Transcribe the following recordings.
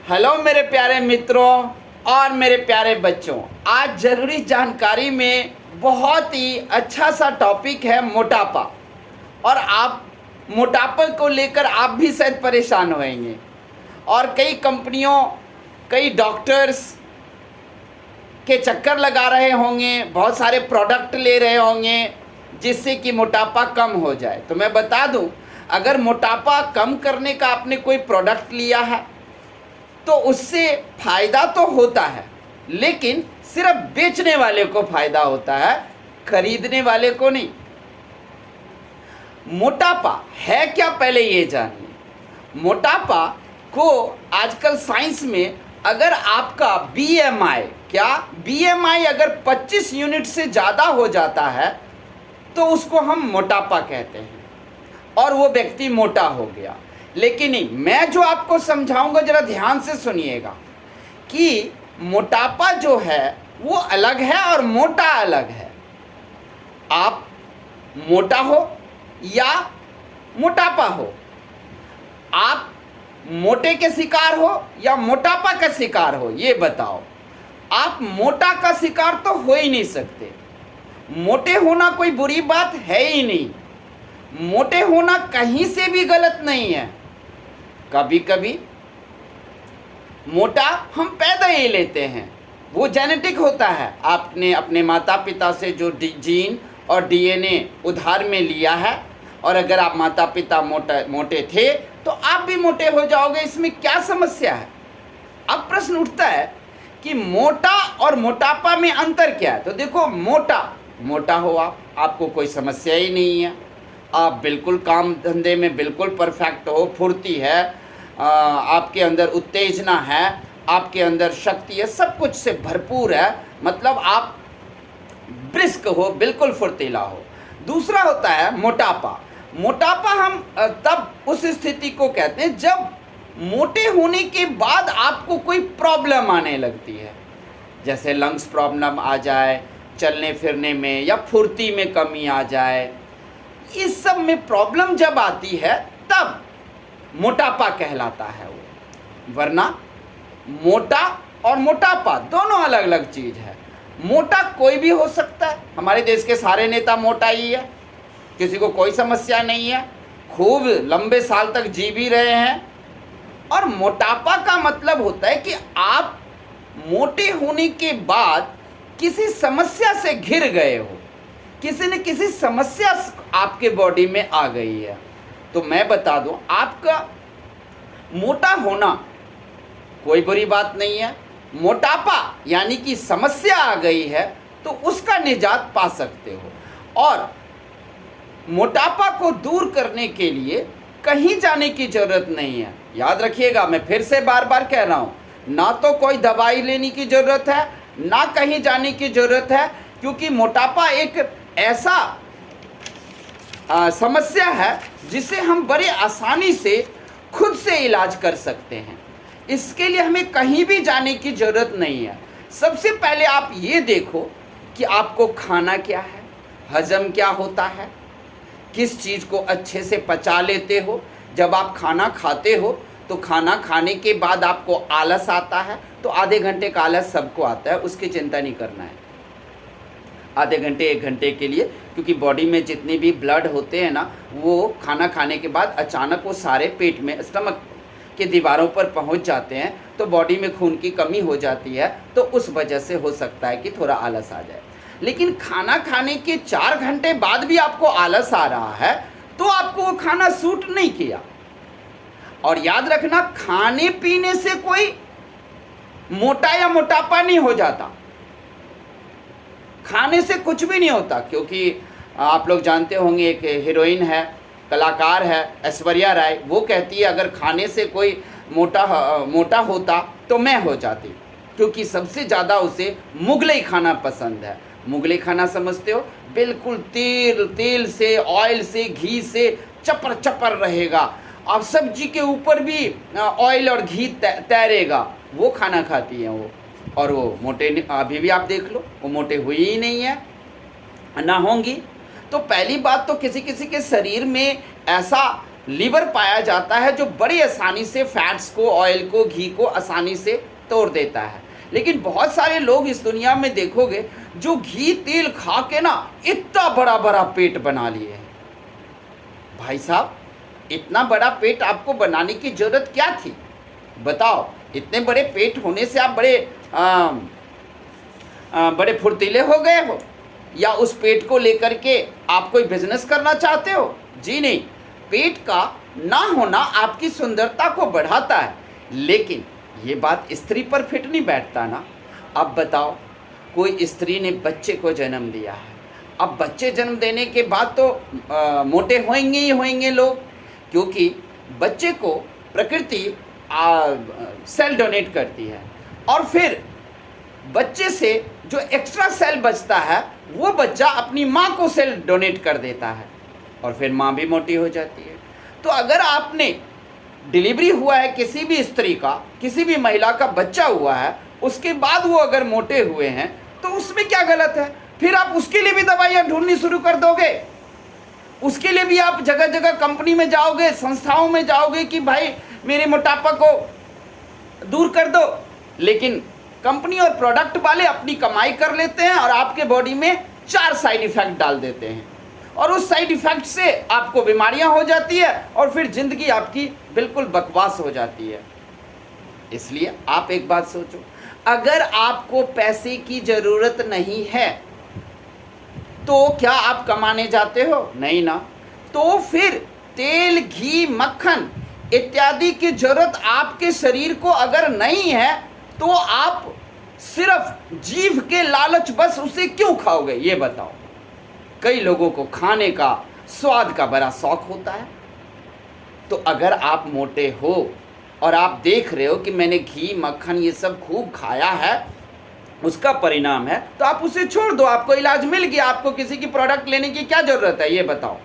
Hello मेरे प्यारे मित्रों और मेरे प्यारे बच्चों। आज ज़रूरी जानकारी में बहुत ही अच्छा सा टॉपिक है मोटापा। और आप मोटापा को लेकर आप भी शायद परेशान होंगे और कई कंपनियों कई डॉक्टर्स के चक्कर लगा रहे होंगे, बहुत सारे प्रोडक्ट ले रहे होंगे जिससे कि मोटापा कम हो जाए। तो मैं बता दूं, अगर मोटापा कम करने का आपने कोई प्रोडक्ट लिया है तो उससे फ़ायदा तो होता है, लेकिन सिर्फ बेचने वाले को फ़ायदा होता है, खरीदने वाले को नहीं। मोटापा है क्या, पहले ये जानिए। मोटापा को आजकल साइंस में अगर आपका बीएमआई अगर 25 यूनिट से ज़्यादा हो जाता है तो उसको हम मोटापा कहते हैं और वो व्यक्ति मोटा हो गया। लेकिन नहीं, मैं जो आपको समझाऊंगा जरा ध्यान से सुनिएगा कि मोटापा जो है वो अलग है और मोटा अलग है। आप मोटा हो या मोटापा हो, आप मोटे के शिकार हो या मोटापा का शिकार हो, ये बताओ। आप मोटा का शिकार तो हो ही नहीं सकते। मोटे होना कोई बुरी बात है ही नहीं, मोटे होना कहीं से भी गलत नहीं है। कभी कभी मोटा हम पैदा ही लेते हैं, वो जेनेटिक होता है। आपने अपने माता पिता से जो जीन और डीएनए उधार में लिया है, और अगर आप माता पिता मोटे थे तो आप भी मोटे हो जाओगे। इसमें क्या समस्या है? अब प्रश्न उठता है कि मोटा और मोटापा में अंतर क्या है। तो देखो, मोटा हो आपको कोई समस्या ही नहीं है, आप बिल्कुल काम धंधे में बिल्कुल परफेक्ट हो, फुर्ती है, आपके अंदर उत्तेजना है, आपके अंदर शक्ति है, सब कुछ से भरपूर है, मतलब आप ब्रिस्क हो, बिल्कुल फुर्तीला हो। दूसरा होता है मोटापा हम तब उस स्थिति को कहते हैं जब मोटे होने के बाद आपको कोई प्रॉब्लम आने लगती है, जैसे लंग्स प्रॉब्लम आ जाए, चलने फिरने में, या फुर्ती में कमी आ जाए। इस सब में प्रॉब्लम जब आती है तब मोटापा कहलाता है वो। वरना मोटा और मोटापा दोनों अलग अलग चीज़ है। मोटा कोई भी हो सकता है, हमारे देश के सारे नेता मोटा ही है, किसी को कोई समस्या नहीं है, खूब लंबे साल तक जी भी रहे हैं। और मोटापा का मतलब होता है कि आप मोटे होने के बाद किसी समस्या से घिर गए हो, किसी न किसी समस्या आपके बॉडी में आ गई है। तो मैं बता दूं, आपका मोटा होना कोई बुरी बात नहीं है। मोटापा यानी कि समस्या आ गई है तो उसका निजात पा सकते हो। और मोटापा को दूर करने के लिए कहीं जाने की ज़रूरत नहीं है। याद रखिएगा, मैं फिर से बार बार कह रहा हूँ, ना तो कोई दवाई लेने की ज़रूरत है, ना कहीं जाने की ज़रूरत है, क्योंकि मोटापा एक ऐसा समस्या है जिसे हम बड़ी आसानी से खुद से इलाज कर सकते हैं। इसके लिए हमें कहीं भी जाने की ज़रूरत नहीं है। सबसे पहले आप ये देखो कि आपको खाना क्या है, हजम क्या होता है, किस चीज़ को अच्छे से पचा लेते हो। जब आप खाना खाते हो तो खाना खाने के बाद आपको आलस आता है, तो आधे घंटे का आलस सबको आता है, उसकी चिंता नहीं करना है। आधे घंटे 1 घंटे के लिए, क्योंकि बॉडी में जितने भी ब्लड होते हैं ना, वो खाना खाने के बाद अचानक वो सारे पेट में, स्टमक के दीवारों पर पहुंच जाते हैं, तो बॉडी में खून की कमी हो जाती है, तो उस वजह से हो सकता है कि थोड़ा आलस आ जाए। लेकिन खाना खाने के 4 घंटे बाद भी आपको आलस आ रहा है तो आपको वो खाना सूट नहीं किया। और याद रखना, खाने पीने से कोई मोटा या मोटापा नहीं हो जाता, खाने से कुछ भी नहीं होता। क्योंकि आप लोग जानते होंगे, एक हीरोइन है, कलाकार है, ऐश्वर्या राय, वो कहती है अगर खाने से कोई मोटा होता तो मैं हो जाती, क्योंकि सबसे ज़्यादा उसे मुगलई खाना पसंद है। मुगलई खाना समझते हो, बिल्कुल तेल से, ऑयल से, घी से चपर रहेगा, अब सब्जी के ऊपर भी ऑयल और घी तैरेगा, वो खाना खाती हैं वो। और वो मोटे, अभी भी आप देख लो, वो मोटे हुई ही नहीं है, ना होंगी। तो पहली बात तो किसी किसी के शरीर में ऐसा लीवर पाया जाता है जो बड़ी आसानी से फैट्स को, ऑयल को, घी को आसानी से तोड़ देता है। लेकिन बहुत सारे लोग इस दुनिया में देखोगे जो घी तेल खा के ना इतना बड़ा बड़ा पेट बना लिए हैं। भाई साहब, इतना बड़ा पेट आपको बनाने की जरूरत क्या थी? बताओ, इतने बड़े पेट होने से आप बड़े फुर्तीले हो गए हो, या उस पेट को लेकर के आप कोई बिजनेस करना चाहते हो? जी नहीं। पेट का ना होना आपकी सुंदरता को बढ़ाता है, लेकिन ये बात स्त्री पर फिट नहीं बैठता ना। अब बताओ, कोई स्त्री ने बच्चे को जन्म दिया है, अब बच्चे जन्म देने के बाद तो मोटे होंगे ही होंगे लोग, क्योंकि बच्चे को प्रकृति सेल डोनेट करती है, और फिर बच्चे से जो एक्स्ट्रा सेल बचता है वो बच्चा अपनी माँ को सेल डोनेट कर देता है, और फिर माँ भी मोटी हो जाती है। तो अगर आपने डिलीवरी हुआ है किसी भी स्त्री का, किसी भी महिला का बच्चा हुआ है, उसके बाद वो अगर मोटे हुए हैं तो उसमें क्या गलत है? फिर आप उसके लिए भी दवाइयाँ ढूंढनी शुरू कर दोगे, उसके लिए भी आप जगह जगह कंपनी में जाओगे, संस्थाओं में जाओगे कि भाई मेरे मोटापा को दूर कर दो। लेकिन कंपनी और प्रोडक्ट वाले अपनी कमाई कर लेते हैं और आपके बॉडी में 4 साइड इफेक्ट डाल देते हैं, और उस साइड इफेक्ट से आपको बीमारियां हो जाती है, और फिर जिंदगी आपकी बिल्कुल बकवास हो जाती है। इसलिए आप एक बात सोचो, अगर आपको पैसे की जरूरत नहीं है तो क्या आप कमाने जाते हो? नहीं ना। तो फिर तेल, घी, मक्खन इत्यादि की जरूरत आपके शरीर को अगर नहीं है तो आप सिर्फ जीभ के लालच बस उसे क्यों खाओगे? ये बताओ। कई लोगों को खाने का, स्वाद का बड़ा शौक होता है। तो अगर आप मोटे हो और आप देख रहे हो कि मैंने घी, मक्खन ये सब खूब खाया है, उसका परिणाम है, तो आप उसे छोड़ दो। आपको इलाज मिल गया, आपको किसी की प्रोडक्ट लेने की क्या जरूरत है? ये बताओ।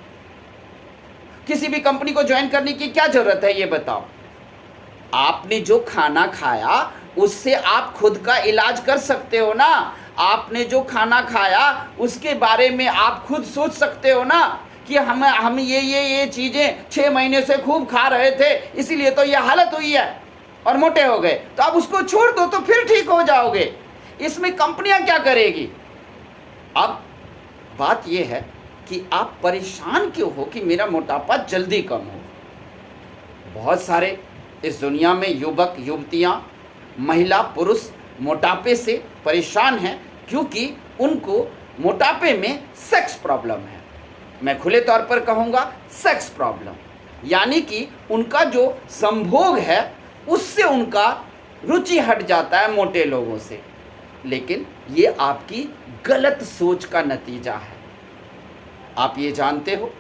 किसी भी कंपनी को ज्वाइन करने की क्या जरूरत है? ये बताओ। आपने जो खाना खाया उससे आप खुद का इलाज कर सकते हो ना। आपने जो खाना खाया उसके बारे में आप खुद सोच सकते हो ना कि हम ये चीज़ें 6 महीने से खूब खा रहे थे, इसीलिए तो ये हालत हुई है और मोटे हो गए। तो आप उसको छोड़ दो तो फिर ठीक हो जाओगे। इसमें कंपनियां क्या करेगी? अब बात यह है कि आप परेशान क्यों हो कि मेरा मोटापा जल्दी कम हो। बहुत सारे इस दुनिया में युवक, युवतियां, महिला, पुरुष मोटापे से परेशान हैं क्योंकि उनको मोटापे में सेक्स प्रॉब्लम है। मैं खुले तौर पर कहूँगा सेक्स प्रॉब्लम, यानी कि उनका जो संभोग है उससे उनका रुचि हट जाता है मोटे लोगों से। लेकिन ये आपकी गलत सोच का नतीजा है। आप ये जानते हो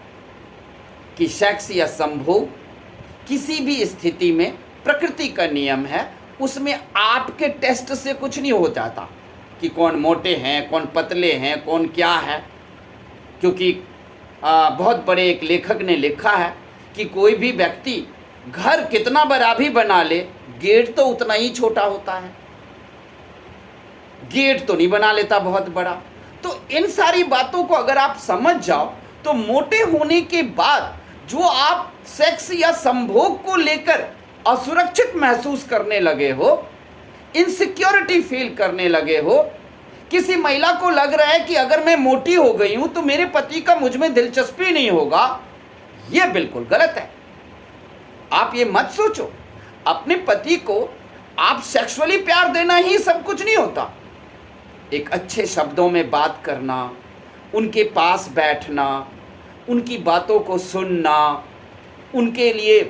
कि सेक्स या संभोग किसी भी स्थिति में प्रकृति का नियम है, उसमें आपके टेस्ट से कुछ नहीं हो जाता कि कौन मोटे हैं, कौन पतले हैं, कौन क्या है। क्योंकि बहुत बड़े एक लेखक ने लिखा है कि कोई भी व्यक्ति घर कितना बड़ा भी बना ले, गेट तो उतना ही छोटा होता है, गेट तो नहीं बना लेता बहुत बड़ा। तो इन सारी बातों को अगर आप समझ जाओ तो मोटे होने के बाद जो आप सेक्स या संभोग को लेकर असुरक्षित महसूस करने लगे हो, इनसिक्योरिटी फील करने लगे हो, किसी महिला को लग रहा है कि अगर मैं मोटी हो गई हूं तो मेरे पति का मुझ में दिलचस्पी नहीं होगा, यह बिल्कुल गलत है। आप ये मत सोचो। अपने पति को आप सेक्सुअली प्यार देना ही सब कुछ नहीं होता। एक अच्छे शब्दों में बात करना, उनके पास बैठना, उनकी बातों को सुनना, उनके लिए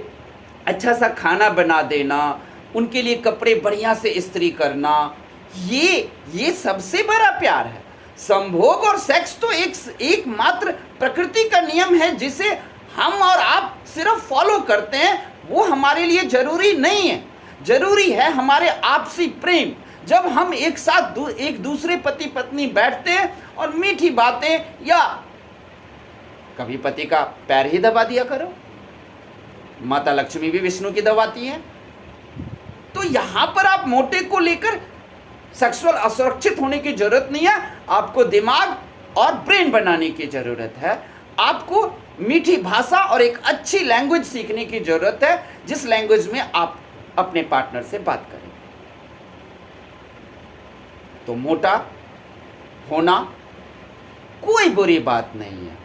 अच्छा सा खाना बना देना, उनके लिए कपड़े बढ़िया से इस्त्री करना, ये सबसे बड़ा प्यार है। संभोग और सेक्स तो एक मात्र प्रकृति का नियम है जिसे हम और आप सिर्फ फॉलो करते हैं। वो हमारे लिए जरूरी नहीं है। जरूरी है हमारे आपसी प्रेम। जब हम एक साथ एक दूसरे पति पत्नी बैठते हैं और मीठी बातें, या कभी पति का पैर ही दबा दिया करो। माता लक्ष्मी भी विष्णु की दबाती हैं। तो यहां पर आप मोटे को लेकर सेक्सुअल असुरक्षित होने की जरूरत नहीं है। आपको दिमाग और ब्रेन बनाने की जरूरत है। आपको मीठी भाषा और एक अच्छी लैंग्वेज सीखने की जरूरत है, जिस लैंग्वेज में आप अपने पार्टनर से बात करें। तो मोटा होना कोई बुरी बात नहीं है।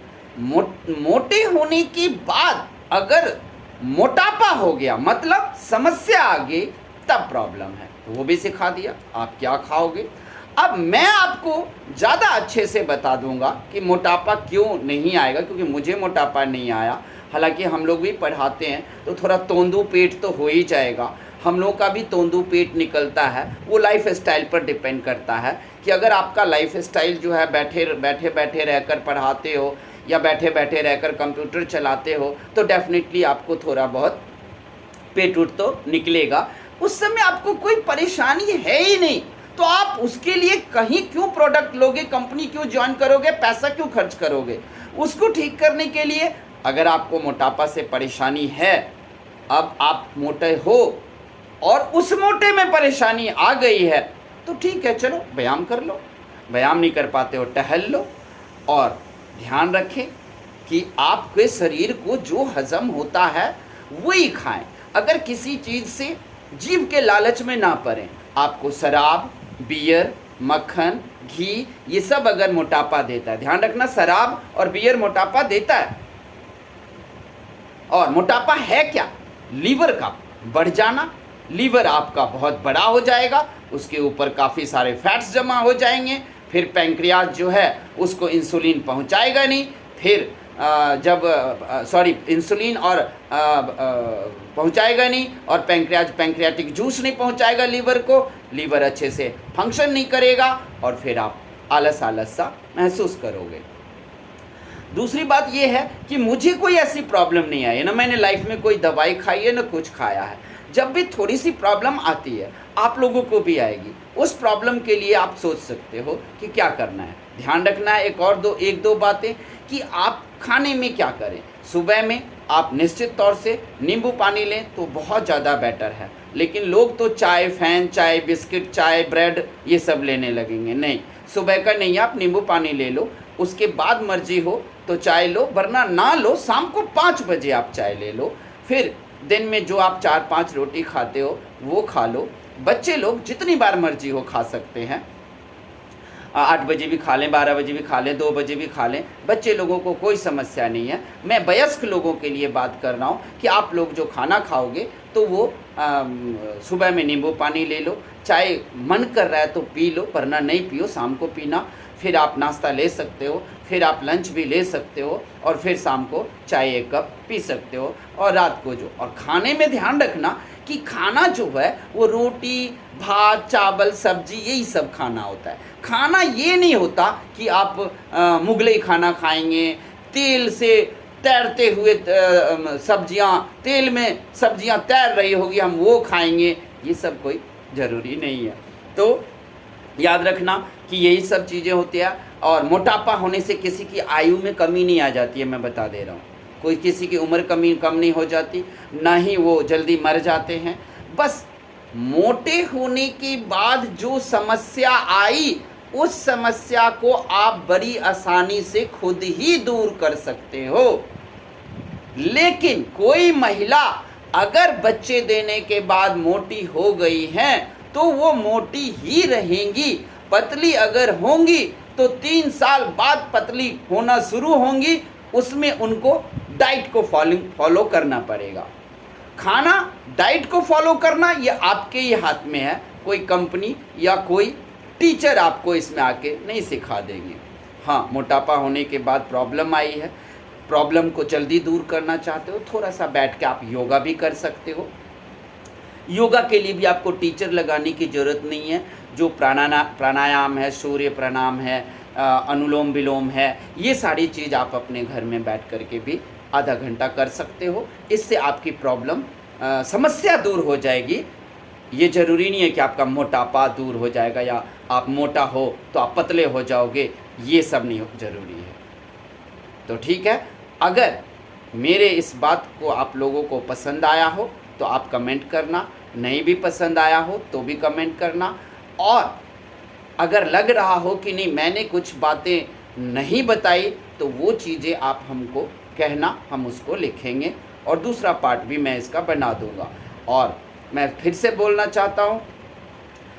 मोटे होने के बाद अगर मोटापा हो गया, मतलब समस्या आ गई, तब प्रॉब्लम है। तो वो भी सिखा दिया आप क्या खाओगे। अब मैं आपको ज़्यादा अच्छे से बता दूंगा कि मोटापा क्यों नहीं आएगा, क्योंकि मुझे मोटापा नहीं आया। हालांकि हम लोग भी पढ़ाते हैं तो थोड़ा तोंदू पेट तो हो ही जाएगा, हम लोगों का भी तोंदू पेट निकलता है। वो लाइफ स्टाइल पर डिपेंड करता है कि अगर आपका लाइफ स्टाइल जो है बैठे बैठे रहकर पढ़ाते हो या बैठे बैठे रहकर कंप्यूटर चलाते हो, तो डेफिनेटली आपको थोड़ा बहुत पेट उठ तो निकलेगा। उस समय आपको कोई परेशानी है ही नहीं, तो आप उसके लिए कहीं क्यों प्रोडक्ट लोगे, कंपनी क्यों ज्वाइन करोगे, पैसा क्यों खर्च करोगे। उसको ठीक करने के लिए अगर आपको मोटापा से परेशानी है, अब आप मोटे हो और उस मोटे में परेशानी आ गई है, तो ठीक है, चलो व्यायाम कर लो। व्यायाम नहीं कर पाते हो, टहल लो। और ध्यान रखें कि आपके शरीर को जो हजम होता है वही खाएं। अगर किसी चीज़ से जीभ के लालच में ना पड़ें। आपको शराब, बियर, मक्खन, घी, ये सब अगर मोटापा देता है, ध्यान रखना, शराब और बियर मोटापा देता है। और मोटापा है क्या? लीवर का बढ़ जाना। लीवर आपका बहुत बड़ा हो जाएगा, उसके ऊपर काफ़ी सारे फैट्स जमा हो जाएंगे, फिर पैंक्रियाज जो है उसको इंसुलिन पहुंचाएगा नहीं, फिर इंसुलिन और पहुंचाएगा नहीं, और पैंक्रियाटिक जूस नहीं पहुंचाएगा लीवर को, लीवर अच्छे से फंक्शन नहीं करेगा, और फिर आप आलस सा महसूस करोगे। दूसरी बात यह है कि मुझे कोई ऐसी प्रॉब्लम नहीं आई है, ना मैंने लाइफ में कोई दवाई खाई है, ना कुछ खाया है। जब भी थोड़ी सी प्रॉब्लम आती है, आप लोगों को भी आएगी, उस प्रॉब्लम के लिए आप सोच सकते हो कि क्या करना है। ध्यान रखना है एक दो बातें कि आप खाने में क्या करें। सुबह में आप निश्चित तौर से नींबू पानी लें तो बहुत ज़्यादा बेटर है, लेकिन लोग तो चाय, फैन चाय, बिस्किट चाय, ब्रेड ये सब लेने लगेंगे। नहीं, सुबह का नहीं, आप नींबू पानी ले लो, उसके बाद मर्जी हो तो चाय लो, वरना ना लो, शाम को 5 बजे आप चाय ले लो। फिर दिन में जो आप 4-5 रोटी खाते हो वो खा लो। बच्चे लोग जितनी बार मर्जी हो खा सकते हैं, 8 बजे भी खा लें, 12 बजे भी खा लें, 2 बजे भी खा लें, बच्चे लोगों को कोई समस्या नहीं है। मैं वयस्क लोगों के लिए बात कर रहा हूँ कि आप लोग जो खाना खाओगे तो वो सुबह में नींबू पानी ले लो, चाय मन कर रहा है तो पी लो, वरना नहीं पियो, शाम को पीना। फिर आप नाश्ता ले सकते हो, फिर आप लंच भी ले सकते हो, और फिर शाम को चाय 1 कप पी सकते हो, और रात को जो। और खाने में ध्यान रखना कि खाना जो है वो रोटी, भात, चावल, सब्जी, यही सब खाना होता है। खाना ये नहीं होता कि आप मुगलई खाना खाएंगे, तेल से तैरते हुए सब्जियां, तेल में सब्जियां तैर रही होगी, हम वो खाएंगे, ये सब कोई ज़रूरी नहीं है। तो याद रखना कि यही सब चीज़ें होती हैं। और मोटापा होने से किसी की आयु में कमी नहीं आ जाती है, मैं बता दे रहा हूँ। कोई किसी की उम्र कम नहीं हो जाती, ना ही वो जल्दी मर जाते हैं। बस मोटे होने के बाद जो समस्या आई, उस समस्या को आप बड़ी आसानी से खुद ही दूर कर सकते हो। लेकिन कोई महिला अगर बच्चे देने के बाद मोटी हो गई हैं तो वो मोटी ही रहेंगी। पतली अगर होंगी तो 3 साल बाद पतली होना शुरू होंगी, उसमें उनको डाइट को फॉलो करना पड़ेगा। खाना, डाइट को फॉलो करना ये आपके ही हाथ में है, कोई कंपनी या कोई टीचर आपको इसमें आके नहीं सिखा देंगे। हाँ, मोटापा होने के बाद प्रॉब्लम आई है, प्रॉब्लम को जल्दी दूर करना चाहते हो, थोड़ा सा बैठ के आप योगा भी कर सकते हो। योगा के लिए भी आपको टीचर लगाने की ज़रूरत नहीं है। जो प्राणायाम है, सूर्य प्रणाम है, अनुलोम विलोम है, ये सारी चीज़ आप अपने घर में बैठ कर के भी आधा घंटा कर सकते हो। इससे आपकी प्रॉब्लम, समस्या दूर हो जाएगी। ये ज़रूरी नहीं है कि आपका मोटापा दूर हो जाएगा या आप मोटा हो तो आप पतले हो जाओगे, ये सब नहीं ज़रूरी है। तो ठीक है, अगर मेरे इस बात को आप लोगों को पसंद आया हो तो आप कमेंट करना, नहीं भी पसंद आया हो तो भी कमेंट करना। और अगर लग रहा हो कि नहीं मैंने कुछ बातें नहीं बताई, तो वो चीज़ें आप हमको कहना हम उसको लिखेंगे और दूसरा पार्ट भी मैं इसका बना दूंगा। और मैं फिर से बोलना चाहता हूँ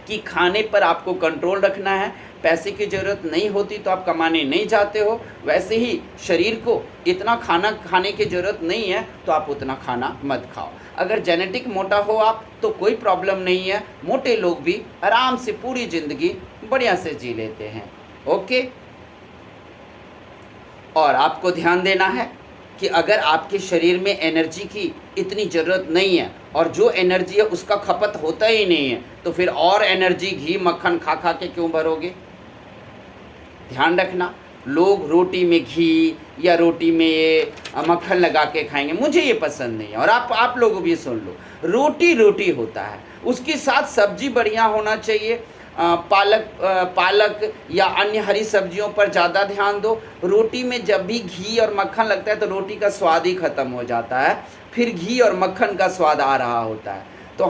कि खाने पर आपको कंट्रोल रखना है। पैसे की ज़रूरत नहीं होती तो आप कमाने नहीं जाते हो, वैसे ही शरीर को इतना खाना खाने की ज़रूरत नहीं है तो आप उतना खाना मत खाओ। अगर जेनेटिक मोटा हो आप तो कोई प्रॉब्लम नहीं है, मोटे लोग भी आराम से पूरी ज़िंदगी बढ़िया से जी लेते हैं। ओके। और आपको ध्यान देना है कि अगर आपके शरीर में एनर्जी की इतनी ज़रूरत नहीं है और जो एनर्जी है उसका खपत होता ही नहीं है तो फिर और एनर्जी घी मक्खन खा खा के क्यों भरोगे। ध्यान रखना, लोग रोटी में घी या रोटी में ये मक्खन लगा के खाएंगे, मुझे ये पसंद नहीं है। और आप लोग भी सुन लो, रोटी रोटी होता है, उसके साथ सब्जी बढ़िया होना चाहिए। पालक या अन्य हरी सब्जियों पर ज़्यादा ध्यान दो। रोटी में जब भी घी और मक्खन लगता है तो रोटी का स्वाद ही ख़त्म हो जाता है, फिर घी और मक्खन का स्वाद आ रहा होता है। तो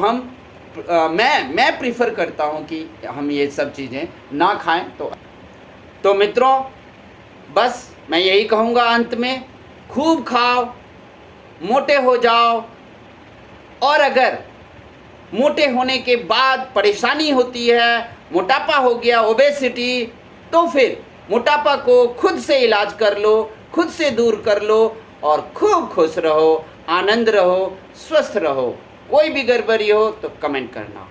मैं प्रीफर करता हूँ कि हम ये सब चीज़ें ना खाएं। तो मित्रों, बस मैं यही कहूँगा अंत में, खूब खाओ, मोटे हो जाओ। और अगर मोटे होने के बाद परेशानी होती है, मोटापा हो गया, ओबेसिटी, तो फिर मोटापा को खुद से इलाज कर लो, खुद से दूर कर लो और खूब खुश रहो, आनंद रहो, स्वस्थ रहो। कोई भी गड़बड़ी हो तो कमेंट करना।